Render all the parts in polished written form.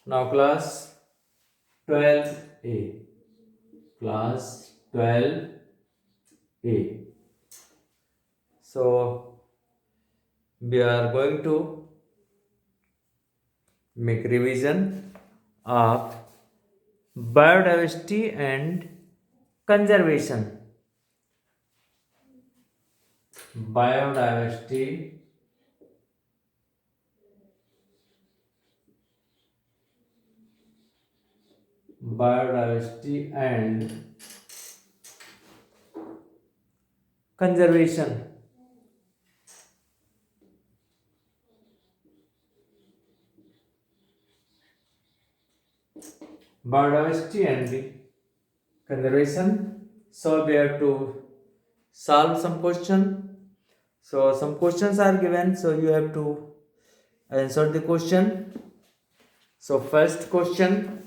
Now class 12A. Class 12A. So we are going to make revision of biodiversity and conservation. Biodiversity and conservation. Biodiversity and the conservation. So we have to solve some question. So some questions are given, so you have to answer the question. So first question,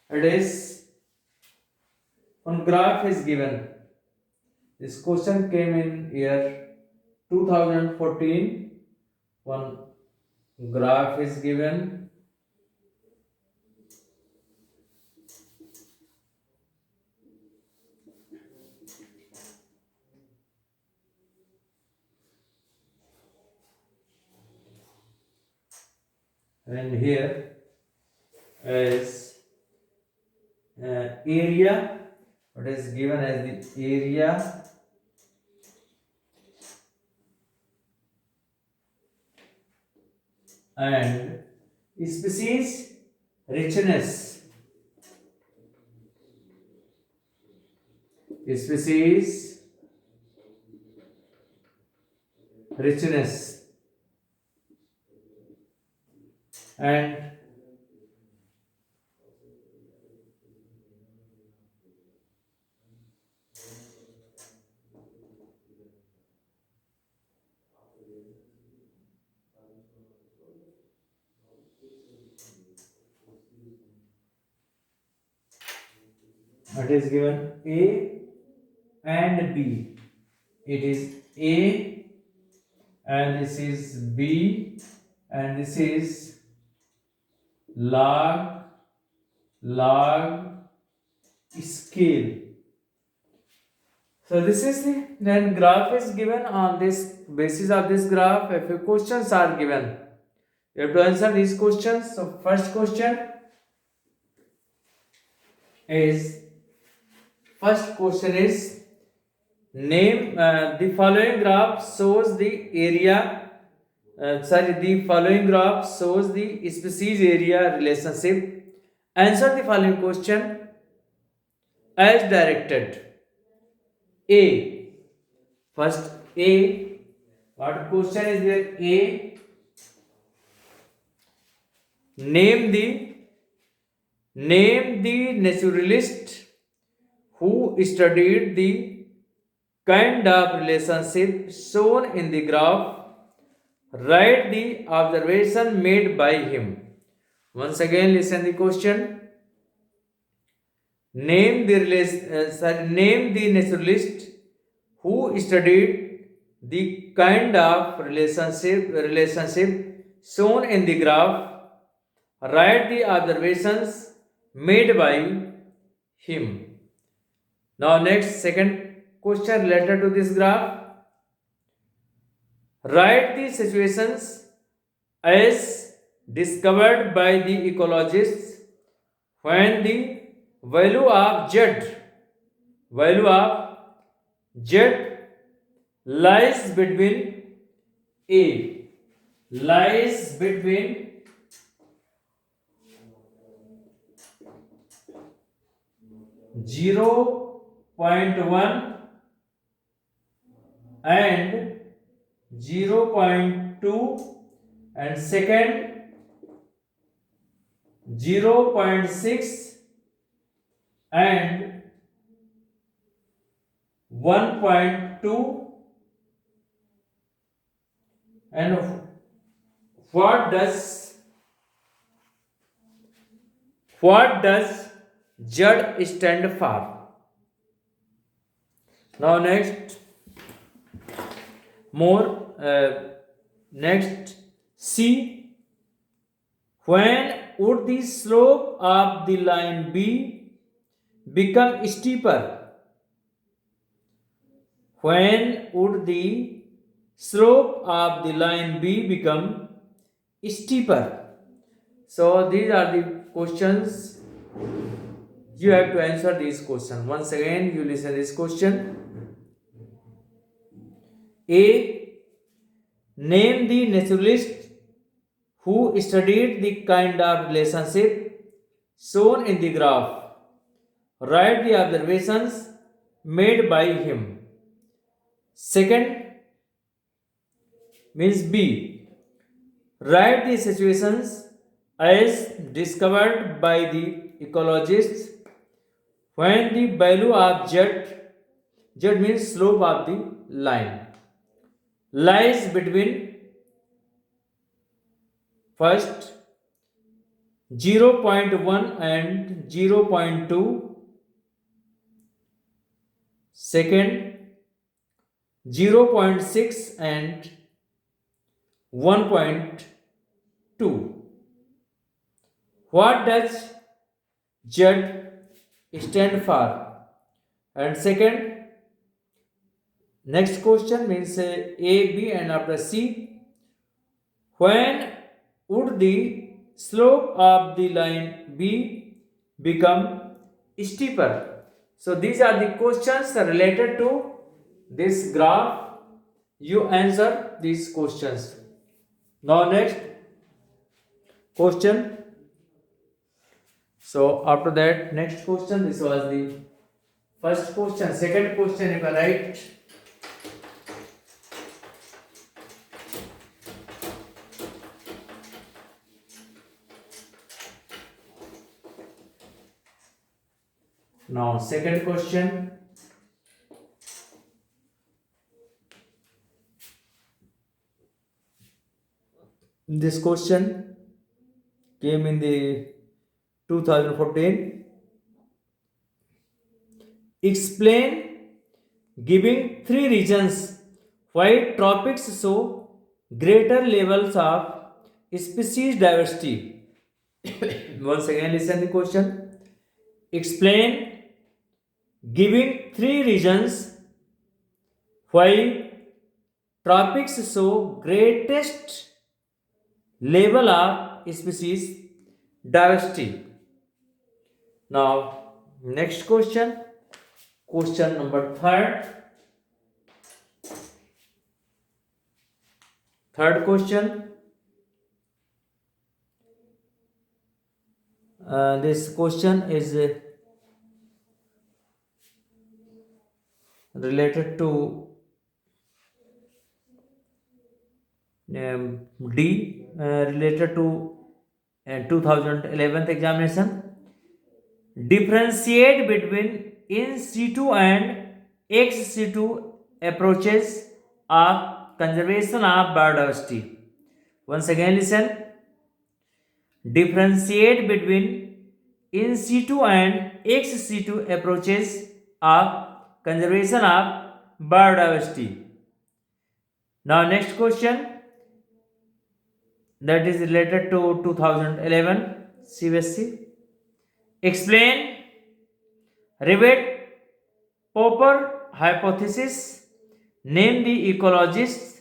it is one graph is given. This question came in year 2014. One graph is given. And here is area. What is given as the area and species richness. Species richness and it is given A and B. It is A and this is B and this is log scale. So this is the then graph is given. On this basis of this graph, a few questions are given. You have to answer these questions. So first question is name the following graph shows the area. The following graph shows the species area relationship. Answer the following question as directed. A. First A. What question is there? A. Name the naturalist who studied the kind of relationship shown in the graph. Write the observation made by him. Once again, listen the question. Name the naturalist who studied the kind of relationship shown in the graph. Write the observations made by him. Now next second question related to this graph. Write the situations as discovered by the ecologists when the value of z lies between a lies between 0.1 and 0.2 and second 0.6 and 1.2. And what does Z stand for? Now next next C, when would the slope of the line B become steeper? When would the slope of the line B become steeper? So these are the questions. You have to answer these questions. Once again, you listen this question. A. Name the naturalist who studied the kind of relationship shown in the graph. Write the observations made by him. Second means B. Write the situations as discovered by the ecologists when the value of z means slope of the line, lies between first 0.1 and 0.2, second 0.6 and 1.2. What does Z stand for? And second, next question means A, B, and after C. When would the slope of the line B become steeper? So these are the questions related to this graph. You answer these questions. Now next question. So after that, next question. This was the first question. Second question, if I write. Now second question. This question came in the 2014. Explain giving three reasons why tropics show greater levels of species diversity. Once again, listen the question. Explain giving three reasons why tropics show greatest level of species diversity. Now, next question. Question number third. Third question. This question is related to D, related to 2011 examination. Differentiate between in situ and ex situ approaches of conservation of biodiversity. Once again, listen. Differentiate between in situ and ex situ approaches of conservation of biodiversity. Now, next question that is related to 2011 CBSE. Explain Rivett-Popper hypothesis. Name the ecologists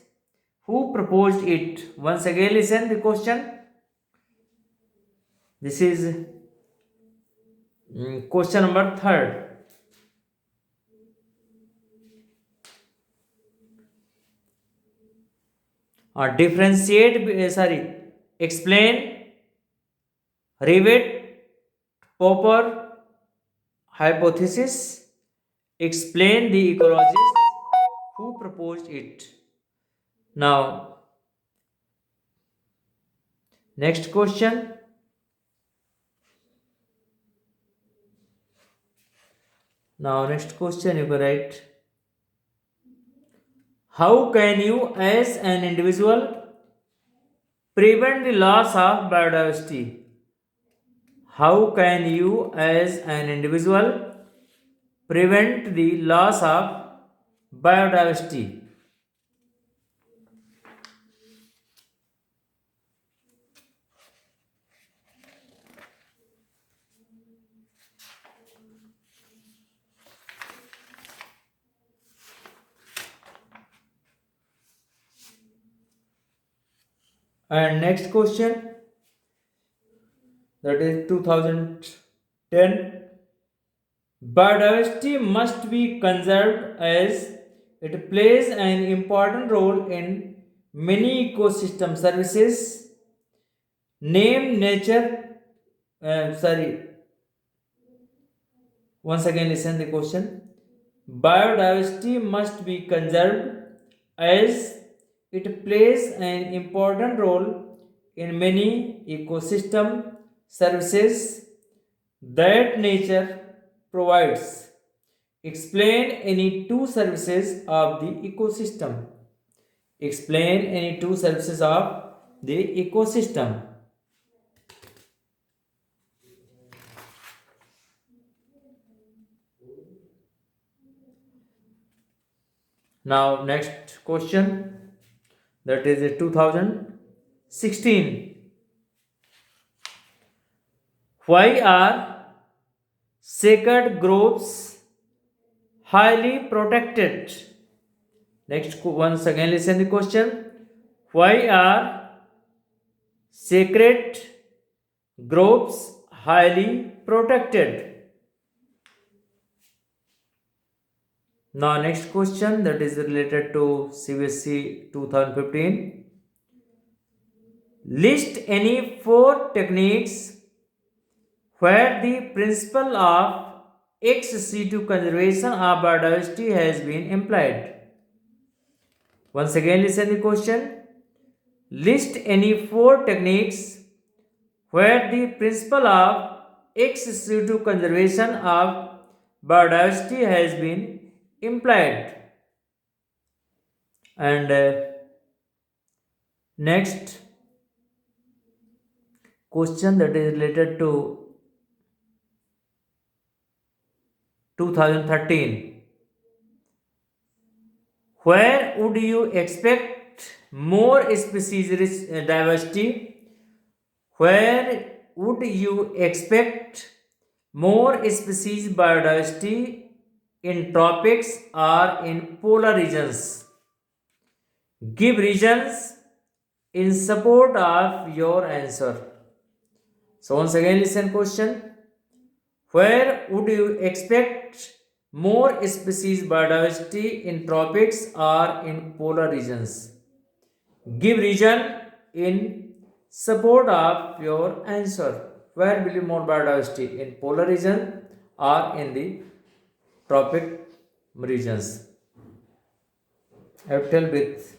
who proposed it. Once again, listen the question. This is question number third. Explain Rivett-Popper hypothesis. Explain the ecologists who proposed it. Now, next question. Now, next question you can write. How can you, as an individual, prevent the loss of biodiversity? How can you, as an individual, prevent the loss of biodiversity? And next question, that is 2010. Biodiversity must be conserved as it plays an important role in many ecosystem services. Name nature. Sorry. Once again, listen the question. Biodiversity must be conserved as it plays an important role in many ecosystem services that nature provides. Explain any two services of the ecosystem. Explain any two services of the ecosystem. Now, next question, that is 2016. Why are sacred groves highly protected? Next, once again, listen the question. Why are sacred groves highly protected? Now, next question, that is related to CBSE 2015. List any four techniques where the principle of ex situ conservation of biodiversity has been employed. Once again, listen the question. List any four techniques where the principle of ex situ conservation of biodiversity has been employed. And next question, that is related to 2013. Where would you expect more species diversity? Where would you expect more species biodiversity, in tropics or in polar regions? Give reasons in support of your answer. So once again, listen question. Where would you expect more species biodiversity, in tropics or in polar regions? Give reason in support of your answer. Where will be more biodiversity, in polar region or in the tropic regions? I have tell with.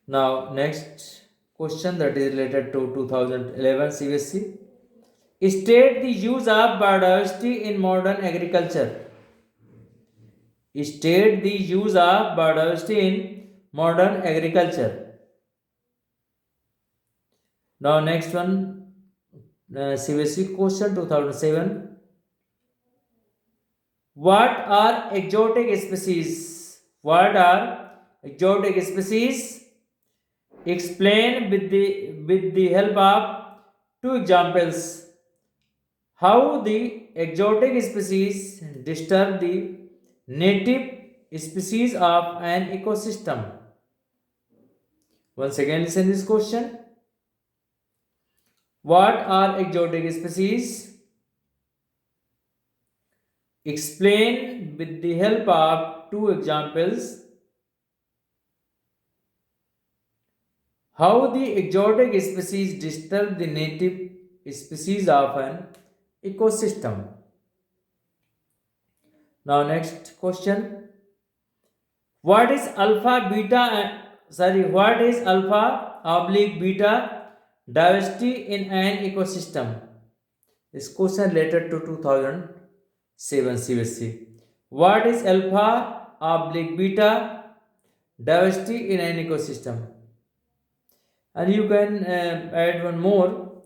Now, next question, that is related to 2011 CBSE. State the use of biodiversity in modern agriculture. State the use of biodiversity in modern agriculture. Now, next one, CBSE question 2007. What are exotic species? What are exotic species? Explain with the help of two examples how the exotic species disturb the native species of an ecosystem. Once again, listen this question. What are exotic species? Explain with the help of two examples how the exotic species disturb the native species of an ecosystem. Now, next question. What is alpha beta? What is alpha oblique beta diversity in an ecosystem? This question related to 2007 CBSE. What is alpha oblique beta diversity in an ecosystem? And you can add one more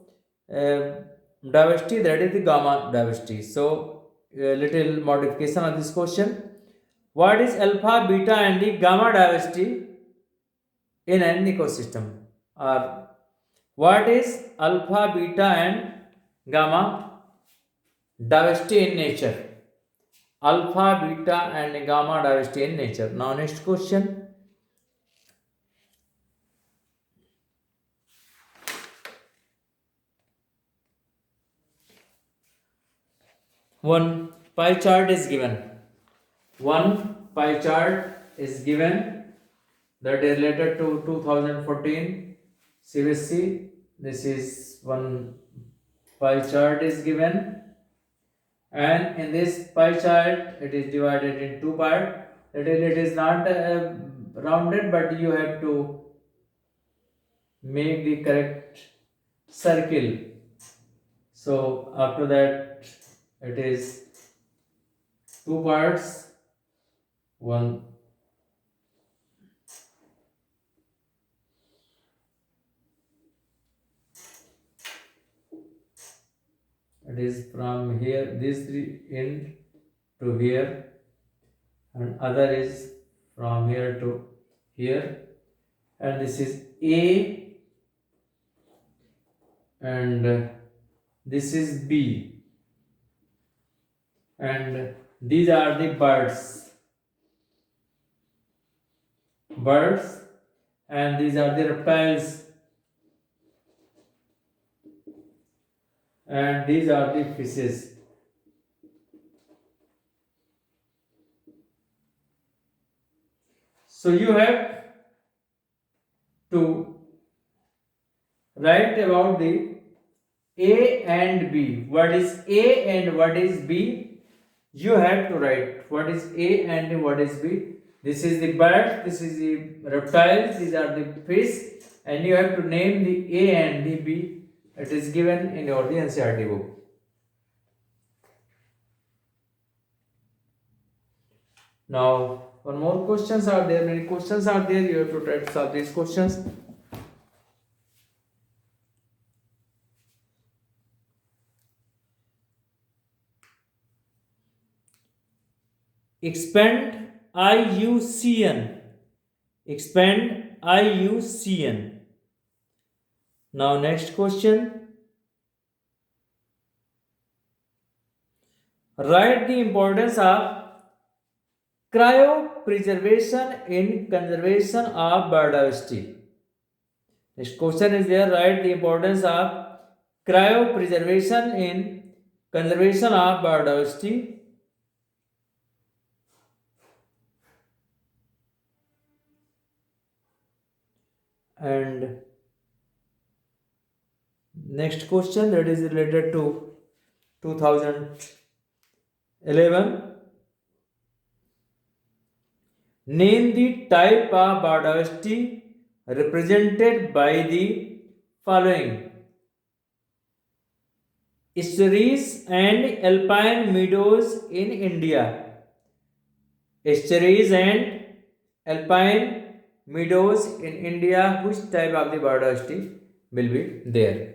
diversity, that is the gamma diversity. So, a little modification of this question. What is alpha, beta, and the gamma diversity in an ecosystem? Or what is alpha, beta, and gamma diversity in nature? Alpha, beta, and gamma diversity in nature. Now, next question. one pie chart is given. One pie chart is given that is related to 2014 CBSE. This is one pie chart is given, and in this pie chart it is divided in two parts. It is not rounded, but you have to make the correct circle. So after that it is two parts. One it is from here, this end to here, and other is from here to here, and this is A, and this is B, and these are the birds, and these are the reptiles, and these are the fishes. So you have to write about the A and B. What is A and what is B? You have to write what is A and what is B. This is the bird, this is the reptiles, these are the fish, and you have to name the A and the B. It is given in your the NCERT book. Now, one more questions are there. Many questions are there. You have to try to solve these questions. Expand IUCN. Expand IUCN. Now, next question. Write the importance of cryopreservation in conservation of biodiversity. Next question is there. Write the importance of cryopreservation in conservation of biodiversity. And next question that is related to 2011. Name the type of biodiversity represented by the following: estuaries and alpine meadows in India. Estuaries and alpine meadows in India. Which type of the biodiversity will be there?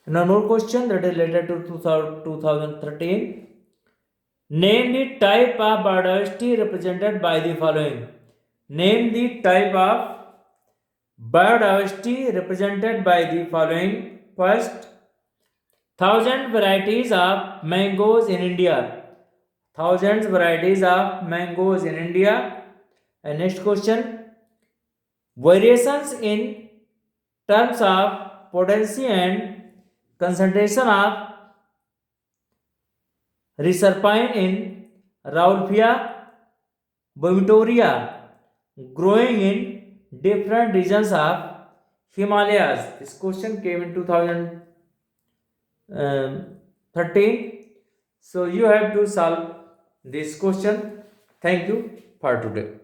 Now, more question that is related to 2013. Name the type of biodiversity represented by the following. Name the type of biodiversity represented by the following. First, 1000 varieties of mangoes in India. Thousands varieties of mangoes in India. And next question, variations in terms of potency and concentration of reserpine in Rauwolfia vomitoria growing in different regions of Himalayas. This question came in 2013. So you have to solve this question. Thank you for today.